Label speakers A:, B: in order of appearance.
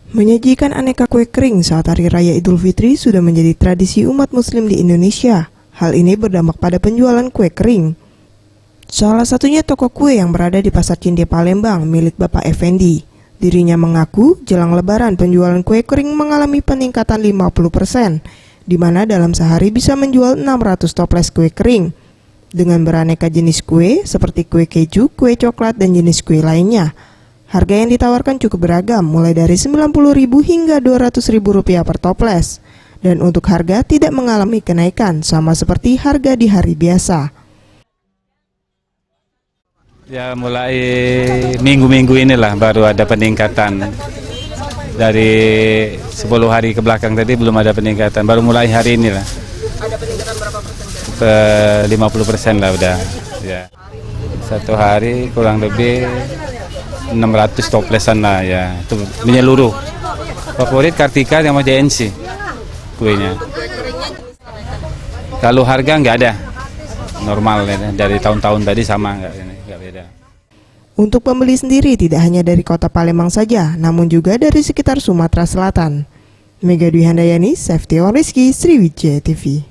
A: Menyajikan aneka kue kering saat Hari Raya Idul Fitri sudah menjadi tradisi umat muslim di Indonesia. Hal ini berdampak pada penjualan kue kering. Salah satunya toko kue yang berada di Pasar Cinde Palembang milik Bapak Effendi. Dirinya mengaku jelang lebaran penjualan kue kering mengalami peningkatan 50%, di mana dalam sehari bisa menjual 600 toples kue kering. Dengan beraneka jenis kue seperti kue keju, kue coklat, dan jenis kue lainnya. Harga yang ditawarkan cukup beragam, mulai dari Rp90.000 hingga Rp200.000 per toples. Dan untuk harga tidak mengalami kenaikan, sama seperti harga di hari biasa.
B: Ya, mulai minggu-minggu inilah baru ada peningkatan. Dari 10 hari ke belakang tadi belum ada peningkatan, baru mulai hari inilah.
C: Ada peningkatan berapa persen?
B: 50% lah udah. Ya. Satu hari kurang lebih 600 toplesan lah ya, itu menyeluruh. Favorit Kartika sama JNC kuenya. Kalau harga nggak ada, normal ya, dari tahun-tahun tadi sama nggak beda.
A: Untuk pembeli sendiri tidak hanya dari kota Palembang saja, namun juga dari sekitar Sumatera Selatan. Mega Dwi Handayani, Safety on Rizky, Sriwijaya TV.